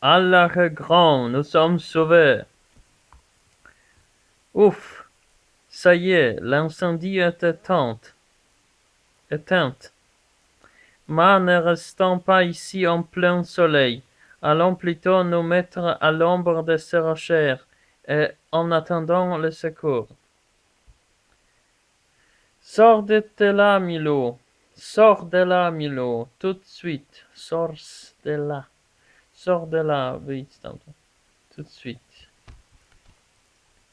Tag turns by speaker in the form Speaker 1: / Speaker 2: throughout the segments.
Speaker 1: Allah est grand, nous sommes sauvés. Ouf, ça y est, l'incendie est éteinte. Mais ne restons pas ici en plein soleil. Allons plutôt nous mettre à l'ombre de ces rochers, et en attendant le secours. Sors de là, Milo. Sors de là, Milo. Tout de suite. Sors de là. Sors de là, oui, tout de suite.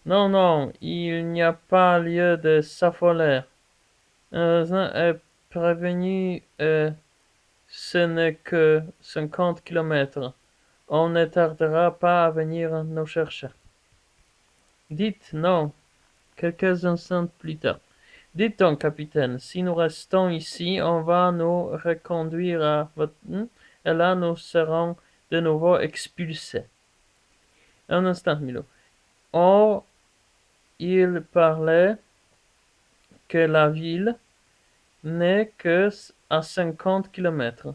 Speaker 1: Non, non, il n'y a pas lieu de s'affoler. Est prévenu, ce n'est que 50 kilomètres. On ne tardera pas à venir nous chercher. Dites non, quelques instants plus tard. Dites donc, capitaine, si nous restons ici, on va nous reconduire à votre... et là nous serons de nouveau expulsés. Un instant, Milo. Or, il parlait que la ville n'est que à 50 kilomètres.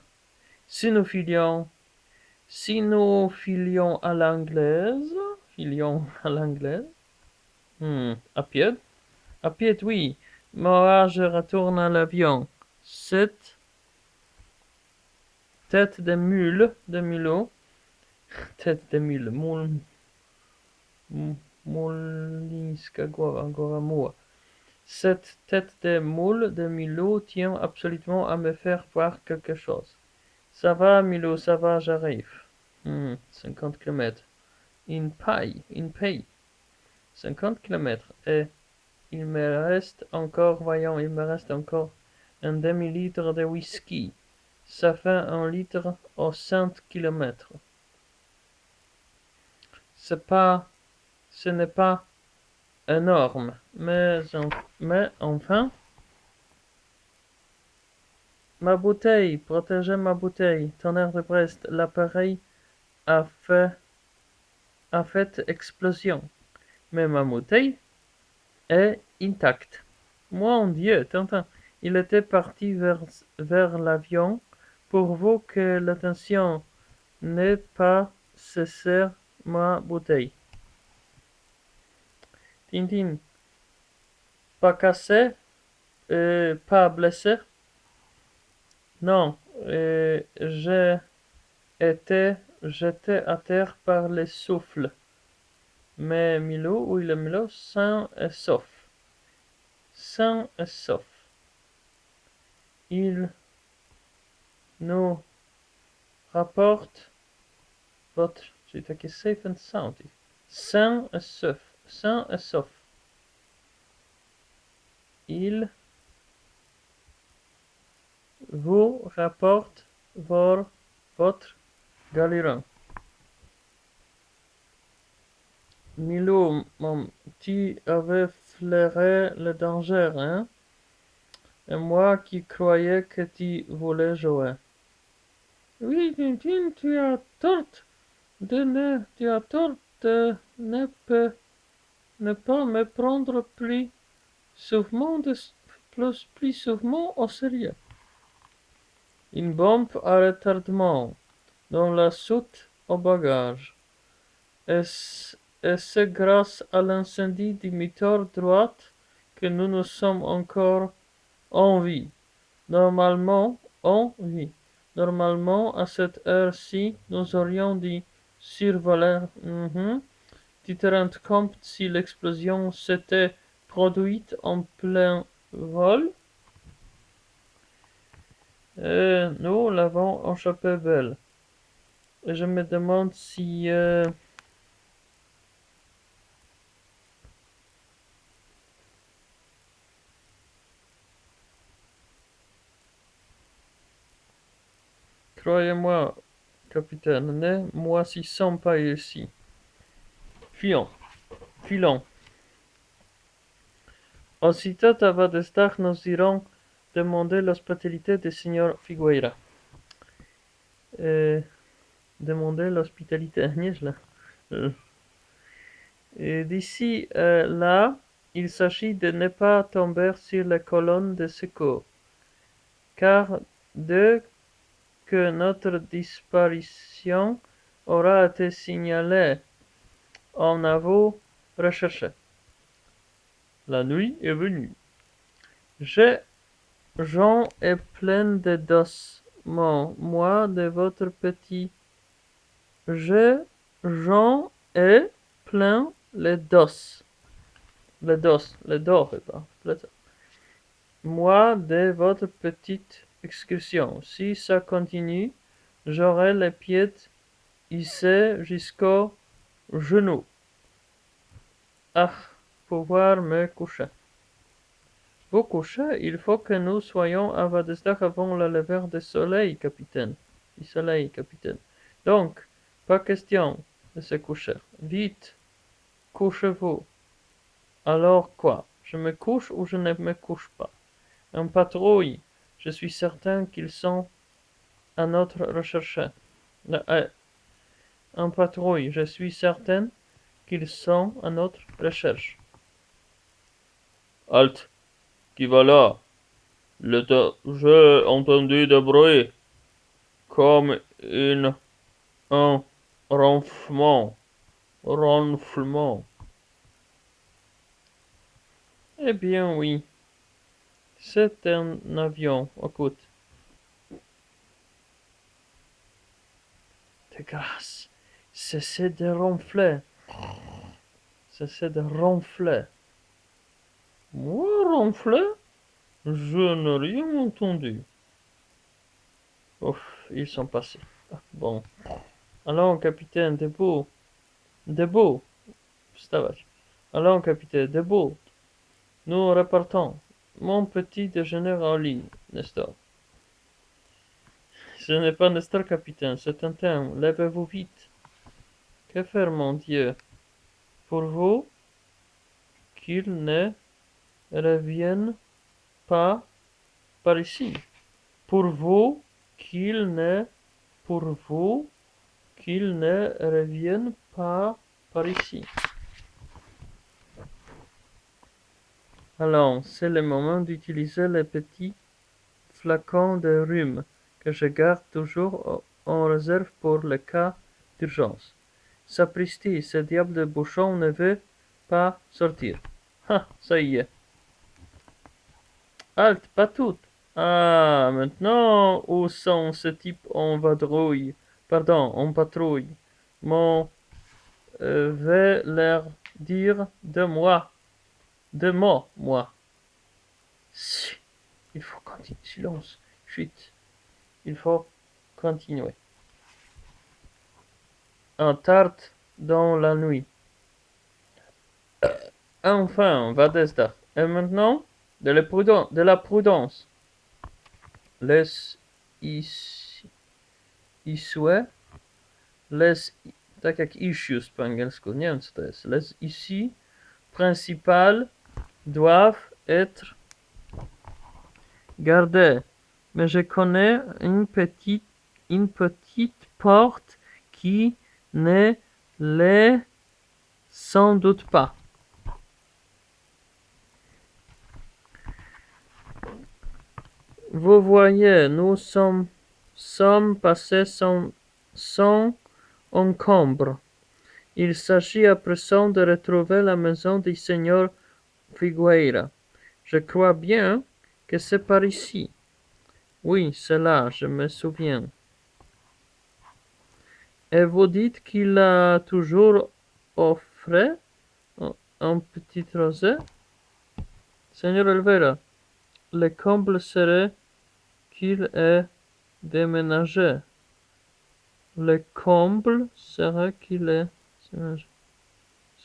Speaker 1: Si nous filions à l'anglaise, à pied, oui. Moi, je retourne à l'avion. Cette tête de mule de Milo, tête de mule, Molinska Goramua. Cette tête de moule de Milo tient absolument à me faire voir quelque chose. Ça va, Milo, ça va, j'arrive. 50 kilomètres. Une paille. 50 kilomètres. Et il me reste encore un demi-litre de whisky. Ça fait 1 litre aux 100 kilomètres. Ce n'est pas énorme, mais enfin, ma bouteille, protégez ma bouteille, tonnerre de Brest, l'appareil a fait explosion, mais ma bouteille est intacte. Mon Dieu, Tintin, il était parti vers l'avion, pourvu que l'attention n'ait pas cessé ma bouteille. Tintin, pas cassé, pas blessé? Non, j'ai été jeté à terre par les souffles. Mais Milo, où il est Milo, sain et sauf. Sain et sauf. Il nous rapporte votre... J'ai taqué safe and sound. Sain et sauf. Sain et sauf. Il vous rapporte votre galeron. Milo, tu avais flairé le danger, hein? Et moi qui croyais que tu voulais jouer. Oui, Tintin, tu as tort de ne pas me prendre plus souvent au sérieux. Une bombe à retardement dans la soute au bagage. Et c'est grâce à l'incendie du moteur droit que nous nous sommes encore en vie. Normalement, à cette heure-ci, nous aurions dû survoler. Tu te rends compte si l'explosion s'était produite en plein vol? Nous l'avons échappé belle. Et je me demande si... Croyez-moi, capitaine, ne moisissons pas ici. Filons. Aussitôt à Vadestar, nous irons demander l'hospitalité du Seigneur Figueira. Demander l'hospitalité, Agnès, et d'ici là, il s'agit de ne pas tomber sur les colonnes de secours, car dès que notre disparition aura été signalé. On a vous recherché. La nuit est venue. Jean est plein de dos. Moi de votre petit. Jean est plein les dos. Les dos, les dos, moi de votre petite excursion. Si ça continue, j'aurai les pieds hissés jusqu'aux genoux. Ah, pouvoir me coucher. Vous coucher, il faut que nous soyons à Vadesdach avant le lever du soleil, capitaine. Donc, pas question de se coucher. Vite, couchez-vous. Alors quoi? Je me couche ou je ne me couche pas? En patrouille, je suis certain qu'ils sont à notre recherche. En patrouille, je suis certain qu'ils sont à notre recherche. Halte! Qui va là? J'ai entendu du bruit, comme un ronflement. Eh bien oui, c'est un avion. Écoute. De grâce, cessez de ronfler. Cessez de ronfler. Moi ronfler? Je n'ai rien entendu. Ouf, ils sont passés. Bon. Allons, capitaine, debout. Debout. Wstawać. Allons, capitaine, debout. Nous repartons. Mon petit déjeuner en ligne, Nestor. Ce n'est pas Nestor, capitaine, c'est Tintin. Levez-vous vite. Que faire, mon Dieu? Pour vous, qu'il ne revienne pas par ici. Pour vous, qu'il ne revienne pas par ici. Alors, c'est le moment d'utiliser les petits flacons de rhume que je garde toujours en réserve pour le cas d'urgence. Sapristi, ce diable de bouchon ne veut pas sortir. Ah, ça y est. Halte, pas toutes. Ah, maintenant, où sont ces types en vadrouille? Pardon, en patrouille. Mon vais leur dire de moi. De moi. Il faut continuer. Silence. Chut. Il faut continuer. Un tarte dans la nuit. Enfin, Vadesdach. Et maintenant, de la prudence. Les issues, tak jak issues po angielsku, nie wiem co to jest. Les issues principales doivent être gardées. Mais je connais une petite porte qui ne l'est sans doute pas. Vous voyez, nous sommes passés sans encombre. Il s'agit à présent de retrouver la maison du seigneur Figueira. Je crois bien que c'est par ici. Oui, c'est là, je me souviens. Et vous dites qu'il a toujours offert un petit rosé? Seigneur Oliveira, le comble serait qu'il ait déménagé. Le comble serait qu'il ait déménagé.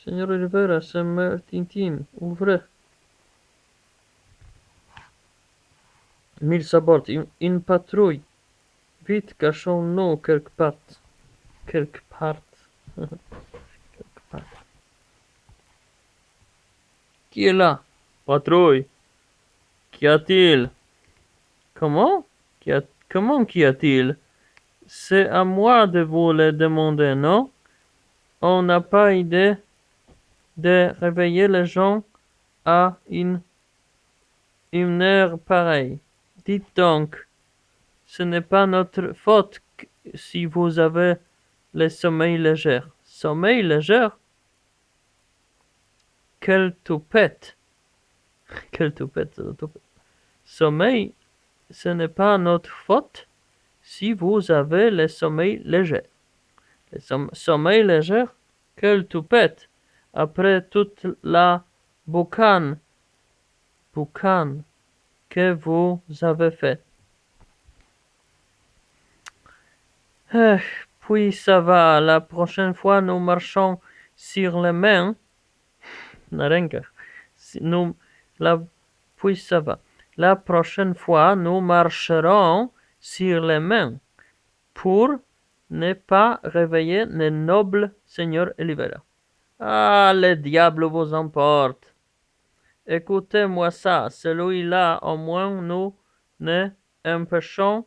Speaker 1: Seigneur Oliveira, c'est Mère Tintine, ouvrez. Mille s'aborde, une patrouille. Vite, cachons-nous quelque part. Quelque part. Qui est là? Patrouille. Qu'y a-t-il? Comment? Qu'y a-t-il? C'est à moi de vous le demander, non? On n'a pas idée de réveiller les gens à une heure pareille. Dites donc, ce n'est pas notre faute si vous avez le sommeil léger. Sommeil léger? Quelle toupette! Quelle toupette, toupette. Sommeil, ce n'est pas notre faute si vous avez le sommeil léger. Le sommeil léger? Quelle toupette! Après toute la boucane que vous avez faite. Puis ça va, la prochaine fois nous marchons sur les mains. Puis ça va. La prochaine fois nous marcherons sur les mains pour ne pas réveiller le noble Seigneur Olivera. Ah, le diable vous emporte. Écoutez-moi ça, celui-là, au moins nous ne empêchons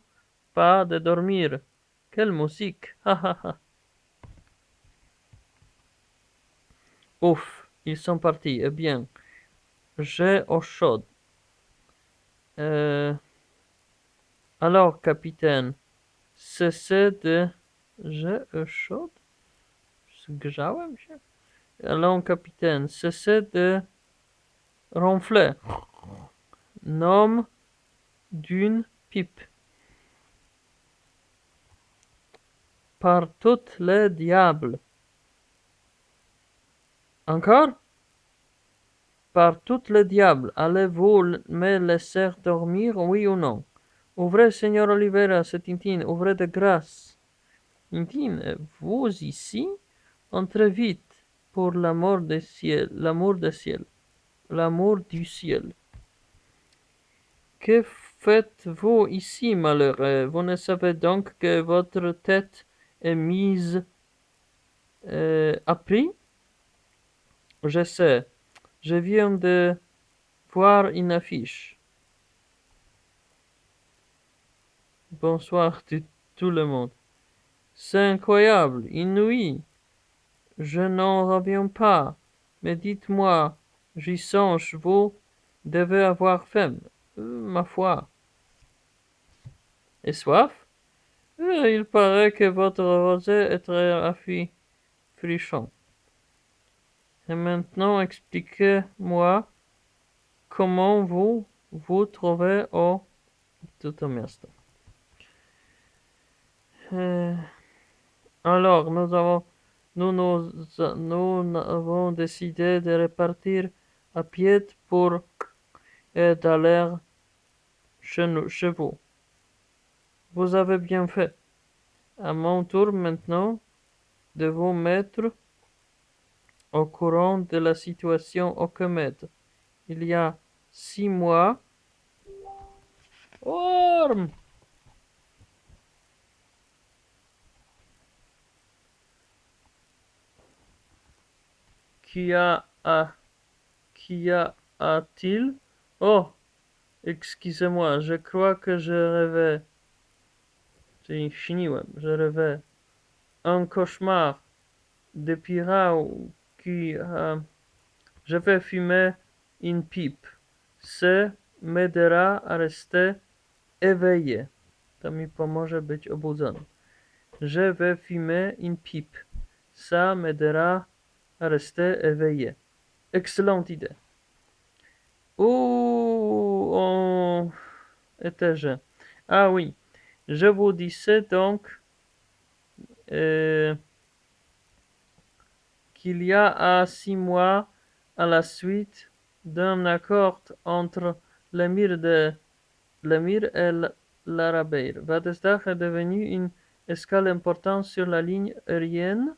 Speaker 1: pas de dormir. Quelle musique! Ouf, ils sont partis. Eh bien, j'ai eau chaude. Alors, capitaine, cessez de... J'ai eau chaude? Zgrzałem się? Alors, capitaine, cessez de ronfler. Nom d'une pipe. Par toutes les diables. Encore? Par toutes les diables, allez-vous me laisser dormir, oui ou non? Ouvrez, Seigneur Olivera, c'est Tintine, ouvrez de grâce. Tintine, vous ici? Entrez vite, pour l'amour du ciel, l'amour du ciel, l'amour du ciel. Que faites-vous ici, malheureux? Vous ne savez donc que votre tête est mise à prix? Je sais. Je viens de voir une affiche. Bonsoir tout le monde. C'est incroyable, inouï. Je n'en reviens pas. Mais dites-moi, j'y songe, vous devez avoir faim. Ma foi. Et soif? Il paraît que votre rosé est très rafraîchissant. Et maintenant, expliquez-moi comment vous vous trouvez au Toto miasto. Alors, nous avons décidé de repartir à pied pour d'aller chez vous. Vous avez bien fait. À mon tour maintenant de vous mettre au courant de la situation au comète. Il y a 6 mois, Orm! Qu'y a-t-il? Oh, excusez-moi, je crois que je rêvais. Je rêvais. Un cauchemar de pirate qui... je vais fumer une pipe. Ça m'aidera à rester éveillé. To mi pomoże być obudzony. Je vais fumer une pipe. Ça m'aidera à rester éveillé. Excellente idée. Où on était-je? Ah oui, je vous disais donc qu'il y a 6 mois, à la suite d'un accord entre l'émir et l'Arabeir, Vadesdag est devenu une escale importante sur la ligne aérienne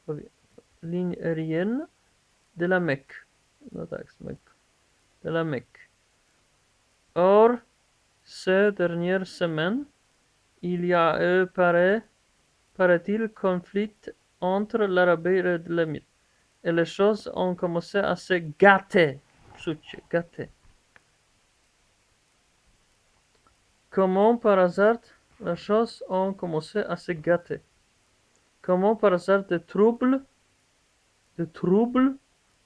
Speaker 1: de la Mecque. De la Mecque. Or, ces dernières semaines, il y a eu, paraît-il, conflit entre l'Arabeir et l'émir. Et les choses ont commencé à se gâter. Comment par hasard les choses ont commencé à se gâter? Comment par hasard des troubles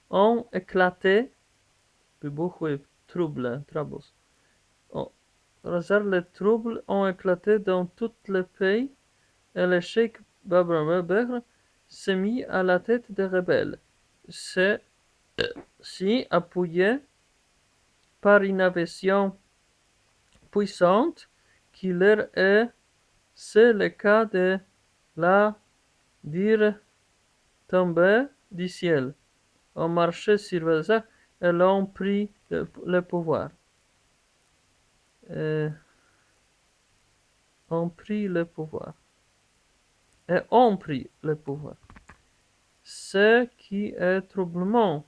Speaker 1: ont éclaté? Par hasard les troubles ont éclaté dans tout le pays et les cheikhs Weber s'est mis à la tête des rebelles. Si appuyé par une aversion puissante qui leur est, c'est le cas de la dire tomber du ciel. On marchait sur Versailles et l'on prit le pouvoir. On prit le pouvoir. Et on prit le pouvoir. Ce qui est troublant.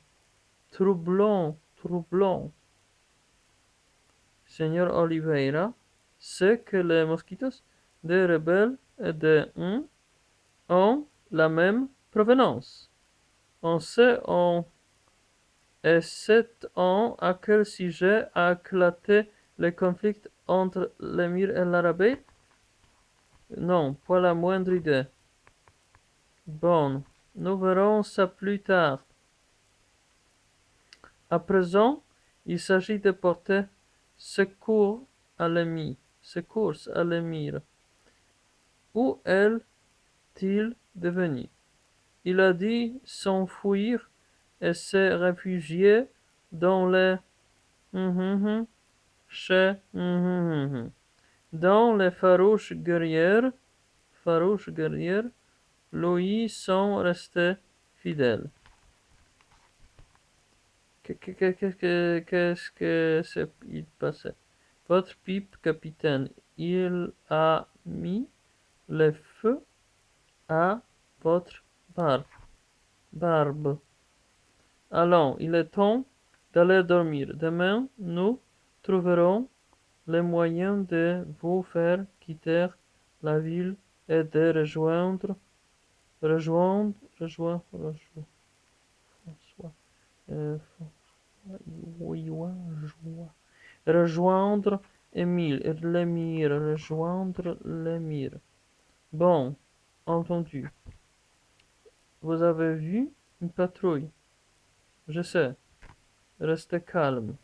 Speaker 1: Señor Oliveira, c'est que les mosquitos des rebelles et de ont la même provenance. On sait et c'est à quel sujet a éclaté le conflit entre l'émir et l'Arabie? Non, pas la moindre idée. Bon, nous verrons ça plus tard. À présent, il s'agit de porter secours à l'émir. Où est-il devenu? Il a dû s'enfuir et se réfugier dans les dans les farouches guerrières, lui sont restés fidèles. Qu'est-ce que s'est passé? Votre pipe, capitaine, il a mis le feu à votre barbe. Allons, il est temps d'aller dormir. Demain, nous trouverons les moyens de vous faire quitter la ville et de rejoindre l'émir. Bon, entendu. Vous avez vu une patrouille? Je sais. Restez calme.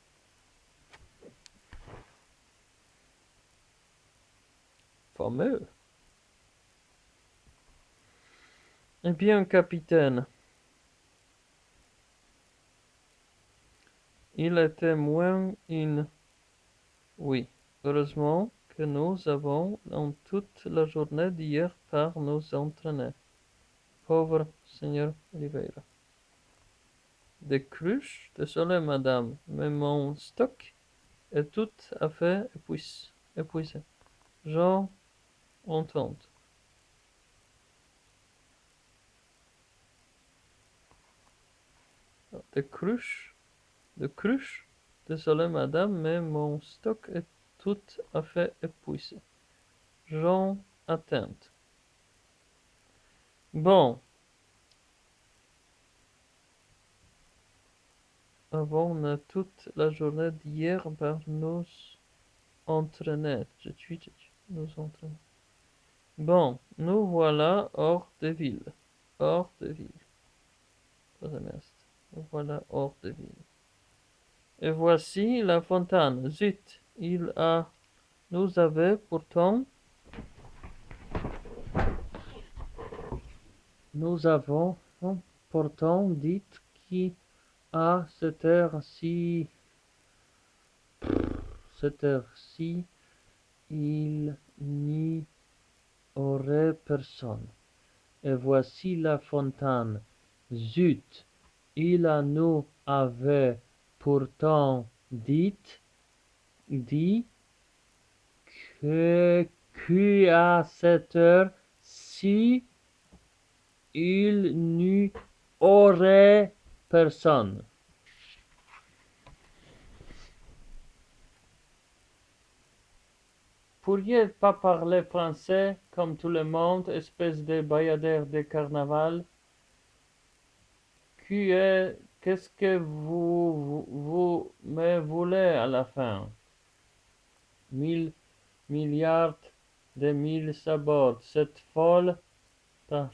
Speaker 1: Fameux. Eh bien, capitaine, il était moins une... Oui, heureusement que nous avons en toute la journée d'hier par nous entraîner. Pauvre Seigneur Oliveira. Des cruches? Désolé, madame, mais mon stock est tout à fait épuisé. J'en entends. Des cruches? Désolé, madame, mais mon stock est tout à fait épuisé. J'en attends. Bon. Avons toute la journée d'hier par nous entraîner. Nous entraîner. Bon, nous voilà hors de ville. Hors de ville. Nous voilà hors de ville. Et voici la fontaine. Zut, nous avait pourtant... Nous avons pourtant dit qu'à cette heure-ci, il n'y aurait personne. Et voici la fontaine. Zut, il nous avait pourtant dit qu'à cette heure-ci, il n'y aurait personne. Pourriez pas parler français comme tout le monde, espèce de bayadère de carnaval? Qu'est-ce que vous me voulez à la fin? 1000 milliards de mille sabords. Cette folle va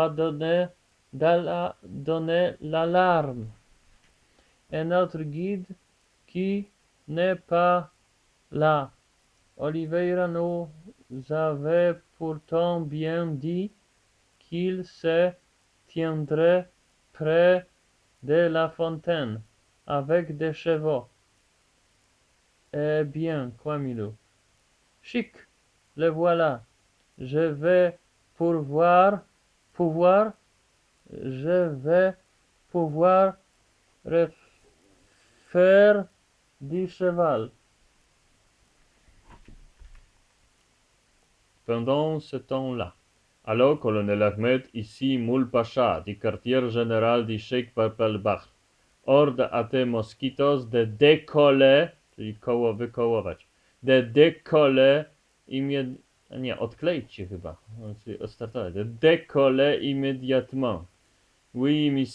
Speaker 1: donner l'alarme. Et notre guide qui n'est pas là. Oliveira nous avaient pourtant bien dit qu'il se tiendrait près de la fontaine, avec des chevaux. Eh bien, quoi, Milou? Chic, le voilà. Je vais pouvoir, pouvoir, je vais pouvoir refaire du cheval. Pendant ce temps-là, alors colonel Ahmed, ici Moul Pacha, du quartier général du Sheikh Papelbach, ordre à tes mosquitos de décoller, czyli wykołować, de décoller nie, odkleić się chyba, czyli odstartować, de décoller immédiatement. Oui,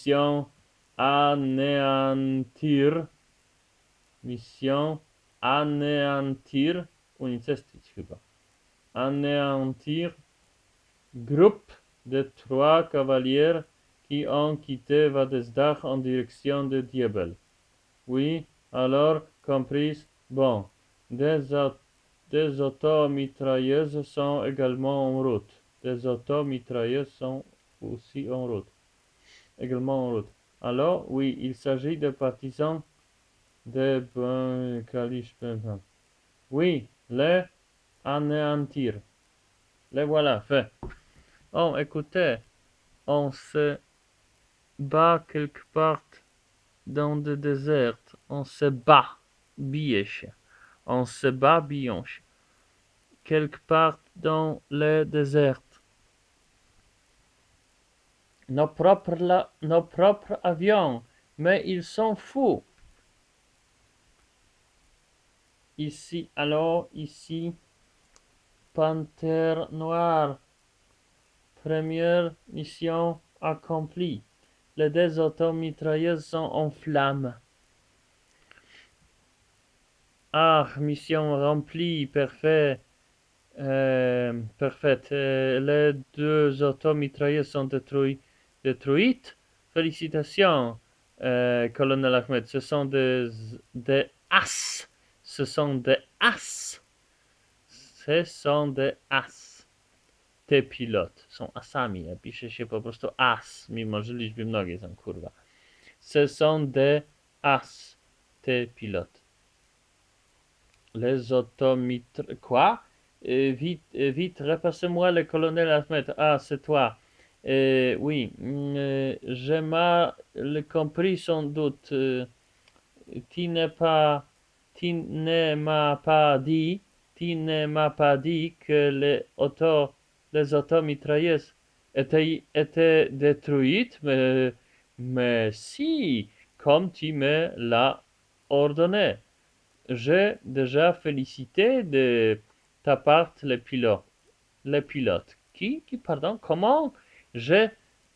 Speaker 1: anéantir, mission anéantir, unicestwić chyba, anéantir groupe de 3 cavaliers qui ont quitté Vadesdach en direction de Diebel. Oui, alors, compris, bon, des automitrailleuses sont également en route. Des automitrailleuses sont aussi en route. Également en route. Alors, oui, il s'agit de partisans de Ben Kalish. Oui, les anéantir. Les voilà, fait. Oh, écoutez, on se bat quelque part dans le désert. On se bat, bièche. On se bat, bionche. Quelque part dans le désert. Nos propres avions, mais ils sont fous. Ici, alors, ici, Panthère Noire. Première mission accomplie. Les deux automitrailleuses sont en flammes. Ah, mission remplie, parfait. Parfait. Les deux automitrailleuses sont détruites. Félicitations, colonel Ahmed. Ce sont des as. Ce sont des as. Ce sont des as. Te pilotes są asami. Ja piszę się po prostu as, mimo że liczby mnogie są, kurwa. Ce sont des as. Te pilotes. Les automitrailleuses. Quoi? Vite, repassez-moi le colonel Ahmed. Ah, c'est toi. Oui, j'ai mal compris sans doute. Tu ne m'as pas dit, que les automitrailleuses étaient détruites, mais si, comme tu me l'as ordonné. J'ai déjà félicité de ta part les pilotes. Les pilotes. Pardon? Comment? Je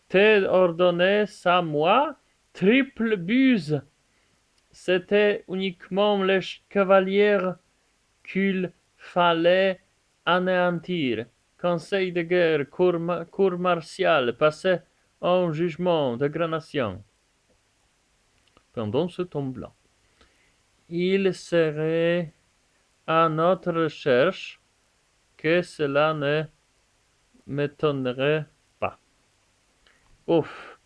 Speaker 1: t'ai ordonné ça, moi? Triple buse. C'était uniquement les cavaliers qu'il fallait anéantir. Conseil de guerre, cour martiale, passé en jugement de gradation. Pendant ce temps blanc, il serait à notre recherche que cela ne m'étonnerait pas. Ouf,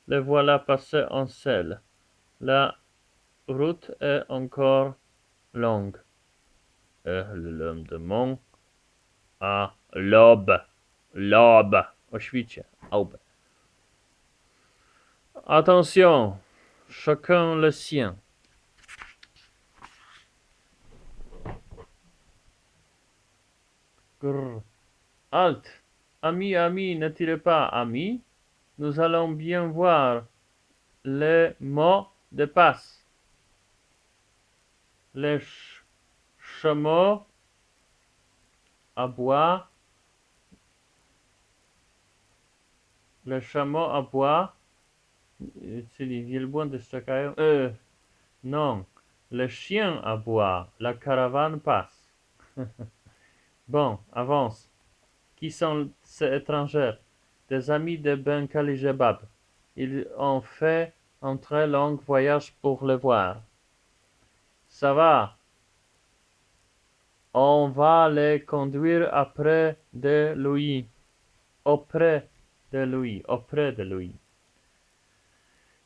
Speaker 1: le voilà passé en selle. La route est encore longue. Et le lendemain, à l'aube, Auschwitz, aube. Attention, chacun le sien. Grrr. Halte, ami, ne tirez pas, ami. Nous allons bien voir les mots de passe. Les chameaux à bois, czyli wielbłądy szczekają, non, les chiens à bois, la caravane passe. Bon, avance. Qui sont ces étrangers? Des amis de Ben Khalijebab. Ils ont fait un très long voyage pour le voir. Ça va. On va les conduire après de lui. Auprès de lui. Auprès de lui.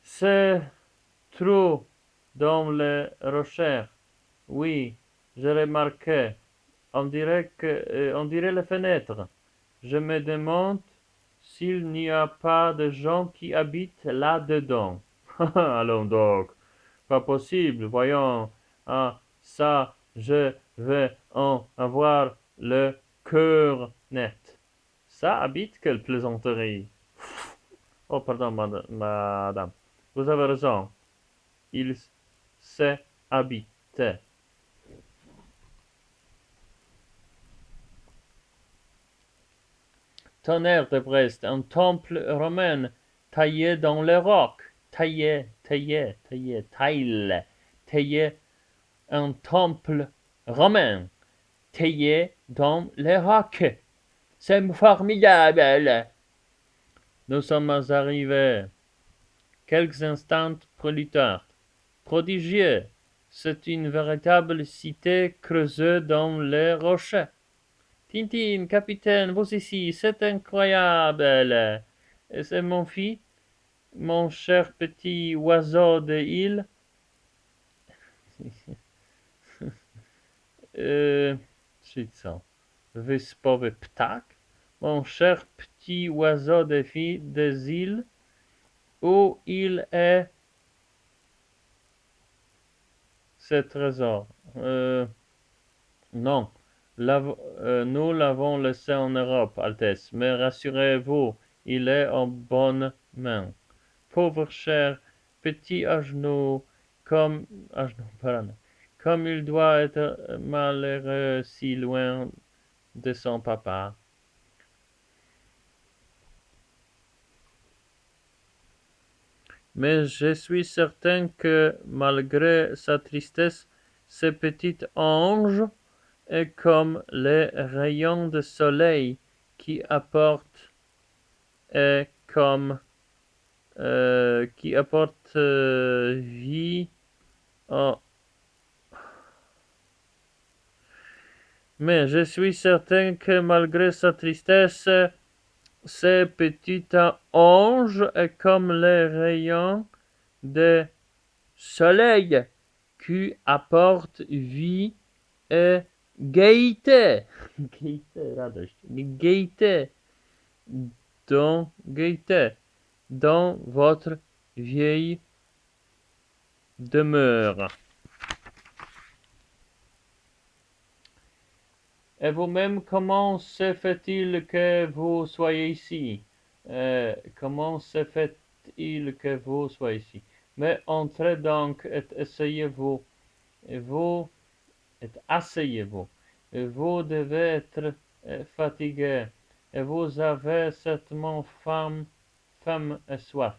Speaker 1: C'est trou dans les rochers. Oui, j'ai remarqué. On dirait les fenêtres. Je me demande s'il n'y a pas de gens qui habitent là-dedans. Allons donc. Pas possible, voyons. Ah, ça, je vais en avoir le cœur net. Ça habite, quelle plaisanterie. Oh, pardon, madame. Vous avez raison. Il s'est habité. Tonnerre de Brest, un temple romain taillé dans le roc. Taillé, un temple romain taillé dans le roc. C'est formidable. Nous sommes arrivés quelques instants plus tard. Prodigieux. C'est une véritable cité creusée dans les rochers. Tintin, capitaine, vous ici, c'est incroyable. C'est mon fils, mon cher petit oiseau de île. Co? Wyspowy ptak? Mon cher petit oiseau des îles, où il est ce trésor? Non, nous l'avons laissé en Europe, Altesse, mais rassurez-vous, il est en bonne main. Pauvre cher petit comme il doit être malheureux si loin de son papa. Mais je suis certain que, malgré sa tristesse, ce petit ange est comme les rayons de soleil qui apportent vie. Oh. Mais je suis certain que malgré sa tristesse, ce petit ange est comme les rayons de soleil qui apportent vie et gaieté. Gaieté dans votre vieille demeure. Et vous-même, comment se fait-il que vous soyez ici? Comment se fait-il que vous soyez ici? Mais entrez donc et asseyez-vous. Asseyez-vous. Vous devez être fatigué. Et vous avez certainement faim et soif.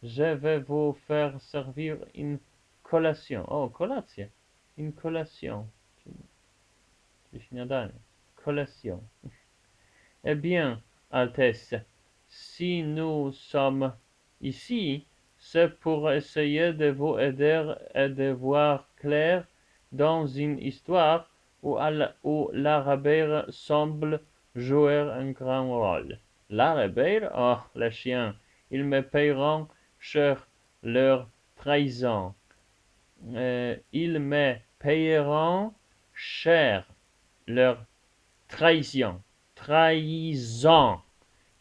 Speaker 1: Je vais vous faire servir une collation. Oh, collation. Une collation. Collation. Eh bien, Altesse, si nous sommes ici, c'est pour essayer de vous aider et de voir clair dans une histoire où l'arabère semble jouer un grand rôle. L'arabère? Oh, les chiens, ils me paieront cher leur trahison. Ils me payeront cher leur trahison.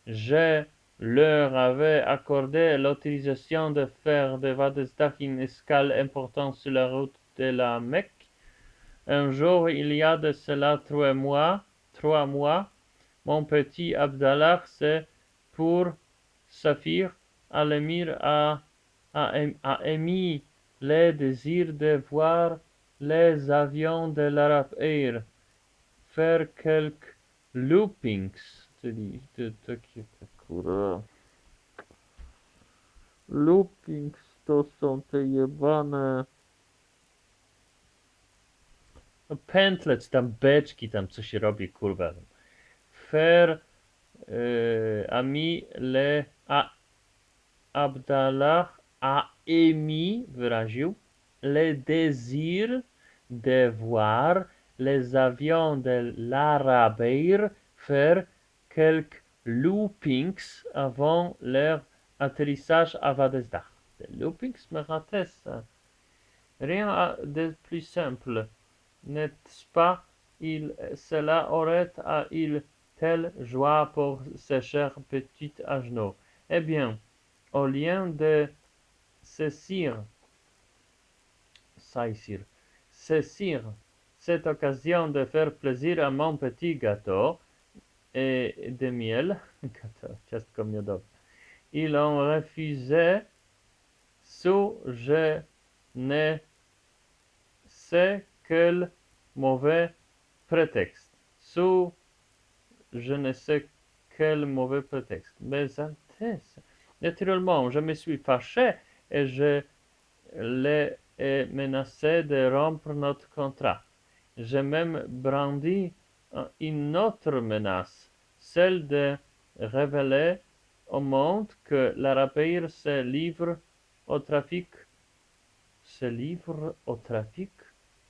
Speaker 1: Je leur avais accordé l'autorisation de faire de Vadesdak une escale importante sur la route de la Mecque. Un jour, il y a de cela 3 mois, mon petit Abdallah s'est pour Saphir al-Émir a émis le désir de voir les avions de l'Arab Air faire quelques loopings. Loopings to są te jebane pętlec, tam beczki, tam co się robi, kurwa. Faire ami le Abdallah a émis, wyraził, le désir de voir les avions de l'Arabeir faire quelques loopings avant leur atterrissage à Vadesdach. Les loopings me rattaient ça. Rien de plus simple, n'est-ce pas? Cela aurait à une telle joie pour ces chers petits genoux. Eh bien, au lieu de saisir cette occasion de faire plaisir à mon petit gâteau et de miel, just comme miodov, ils ont refusé sous je ne sais quel mauvais prétexte. Sous je ne sais quel mauvais prétexte. Mais Altesse, naturellement, je me suis fâché et je les ai menacé de rompre notre contrat. J'ai même brandi une autre menace, celle de révéler au monde que l'Arabeir se livre au trafic, se livre au trafic,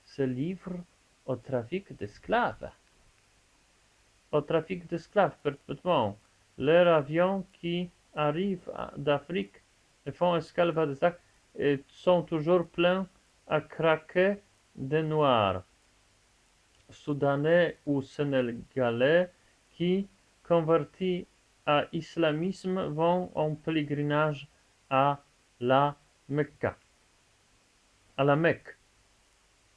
Speaker 1: se livre au trafic d'esclaves. Au trafic d'esclaves, perpétuellement. Leurs avions qui arrivent d'Afrique et font escale à des actes sont toujours pleins à craquer de noirs, soudanais ou sénégalais qui, convertis à l'islamisme, vont en pèlerinage à la Mecque. À la Mecque.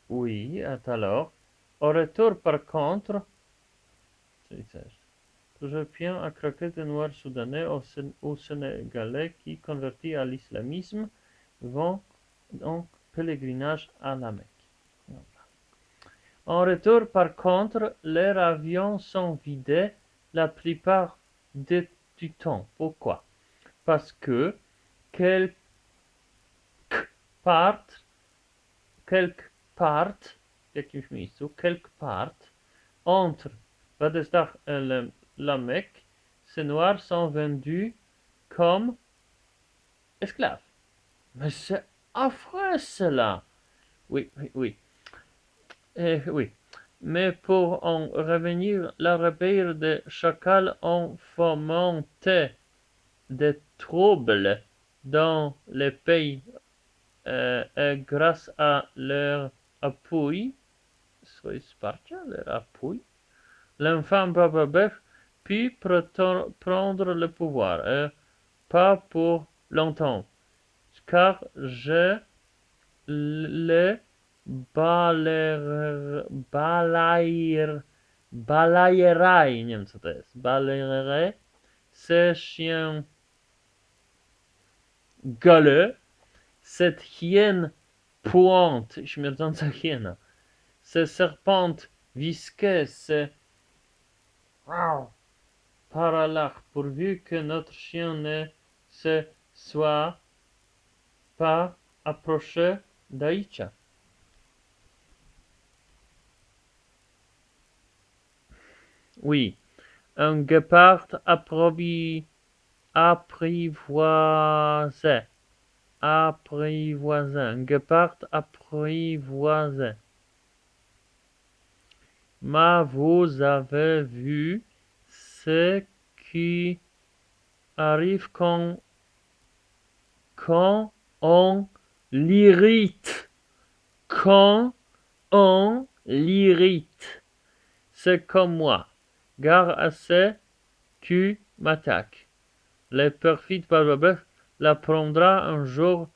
Speaker 1: Oui, alors. Au retour, par contre, toujours bien à craquer de noirs soudanais ou sénégalais qui, convertis à l'islamisme, vont en pèlerinage à la Mecque. En retour, par contre, leurs avions sont vidés la plupart du temps. Pourquoi? Parce que quelque part, entre Vadesdach et la Mecque, ces noirs sont vendus comme esclaves. Mais c'est affreux cela. Oui. Oui. Mais pour en revenir, la rebelle de Chacal ont fomenté des troubles dans les pays et grâce à leur appui, l'infâme Baba Beth put prendre le pouvoir, et pas pour longtemps, car je les balayerai, nie wiem co to jest, balayerai, ces chiens galeux, cette hyène puante, śmierdząca hiena, ces serpentes visqueuses, ces par Allah, pourvu que notre chien ne se soit pas approché d'Aïcha. Oui, un guépard apprivoisé. Un guépard apprivoisé. Mais vous avez vu ce qui arrive quand on l'irrite. C'est comme moi. Gare à ce tu m'attaques. Le perfide Barbeuf la prendra un jour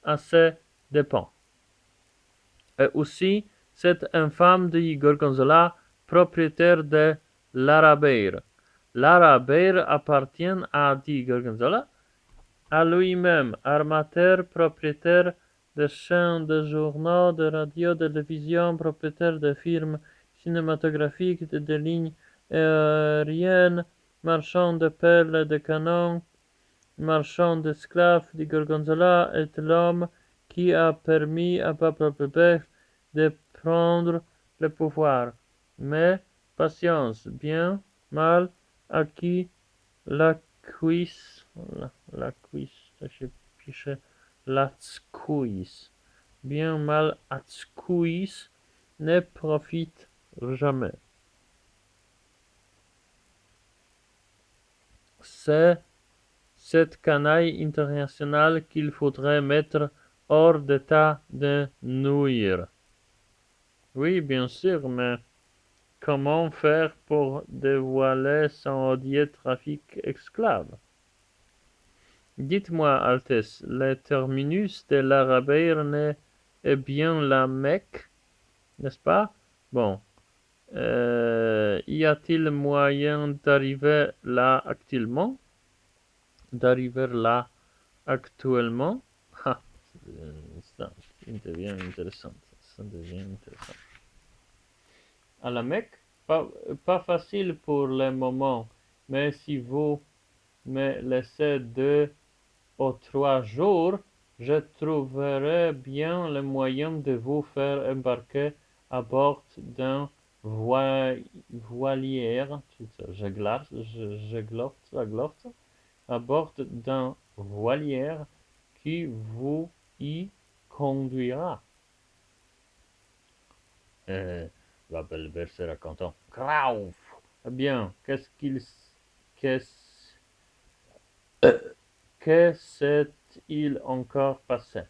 Speaker 1: à ses dépens. Et aussi cette infâme de Gorgonzola, propriétaire de l'Arabeir. L'Arabeir appartient à Di Gorgonzola, à lui-même, armateur, propriétaire de chaînes de journaux, de radio, de télévision, propriétaire de firmes cinématographiques, de lignes aériennes, marchand de perles et de canons, marchand d'esclaves. Di Gorgonzola est l'homme qui a permis à Papa Bébé de prendre le pouvoir. Mais patience, bien mal acquis, la cuisse, bien mal acquis ne profite jamais. C'est cette canaille internationale qu'il faudrait mettre hors d'état de nuire. Oui, bien sûr, mais comment faire pour dévoiler son odieux trafic esclave? Dites-moi, Altesse, le terminus de la Raberne est bien la Mecque, n'est-ce pas? Bon. Y a-t-il moyen d'arriver là actuellement? D'arriver là actuellement? Ah, ça devient intéressant. Ça devient intéressant. À la Mecque, pas facile pour le moment, mais si vous me laissez 2 ou 3 jours, je trouverai bien le moyen de vous faire embarquer à bord d'un voilière, à bord d'un voilière qui vous y conduira. La belle-mère sera content. Grauf! Eh bien, que s'est-il encore passé?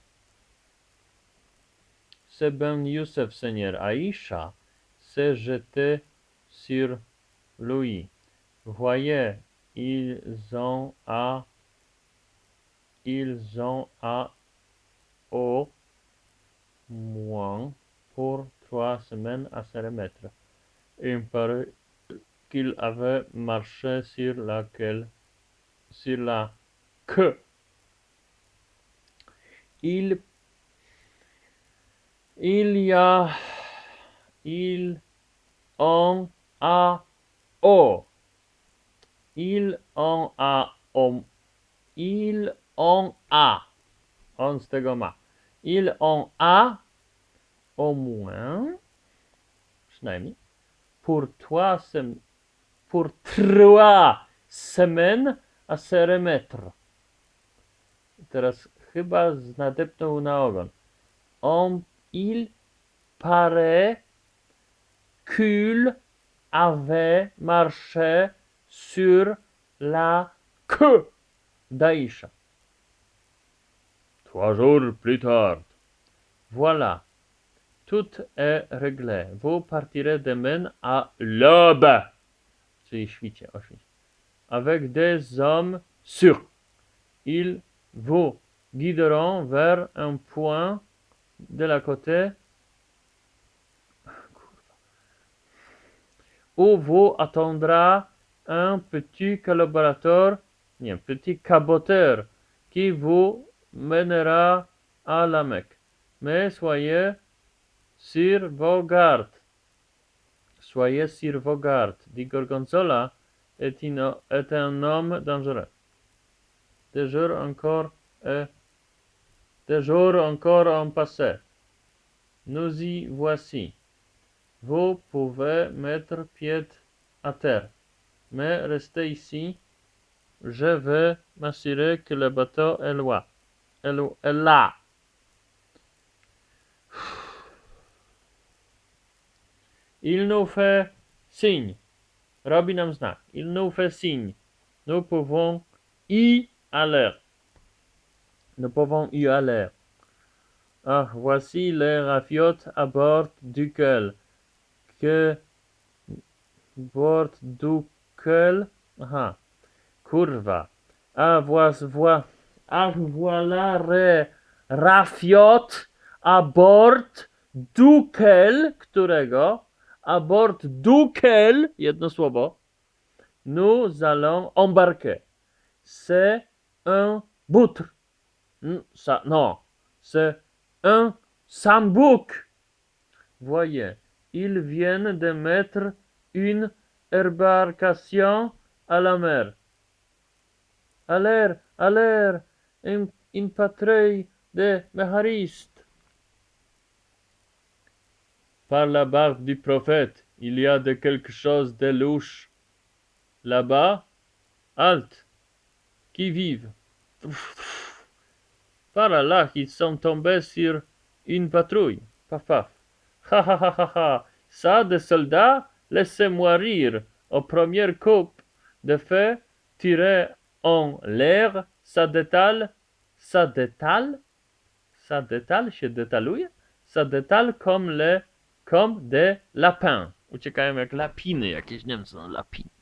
Speaker 1: C'est Ben Youssef, Seigneur. Aïcha s'est jetée sur lui. Voyez, ils ont au moins pour 3 semaines à se remettre. Il me paraît qu'il avait marché sur la queue. Il en a oh. Il en a au moins pour 3 semaines a se remettre. Teraz chyba nadepnął na ogon. Il paraît qu'il avait marché sur la queue d'Aïcha. 3 jours plus tard. Voilà. Tout est réglé. Vous partirez demain à l'aube. Czyli świcie, o świcie. Avec des hommes sûrs. Ils vous guideront vers un point de la côté où vous attendra un petit caboteur qui vous mènera à la Mecque. Mais soyez sur vos gardes. Soyez sur vos gardes. Di Gorgonzola est un homme dangereux. Des jours encore ont passé. Nous y voici. Vous pouvez mettre pied à terre, mais restez ici. Je vais m'assurer que le bateau est là. Il nous fait signe. Robi nam znak. Il nous fait signe. Nous pouvons y aller. Ah, voici les rafiotes à bord duquel. Aha. Kurwa. Voilà les rafiotes à bord duquel, którego, à bord duquel, jedno słowo, nous allons embarquer. C'est un boutre. Non, c'est un sambouk. Voyez, ils viennent de mettre une embarcation à la mer. À l'air, une patrouille de méharistes. Par la barbe du prophète, il y a de quelque chose de louche. Là-bas, halte, qui vive. Par Allah, ils sont tombés sur une patrouille. Paf paf. Ha ha ha ha ha. Ça, des soldats, laissez-moi rire. Au premier coup de feu, tiré en l'air, ça détale się detaluje, ça détale comme des lapins. Uciekają jak lapiny jakieś, nie wiem co są lapiny.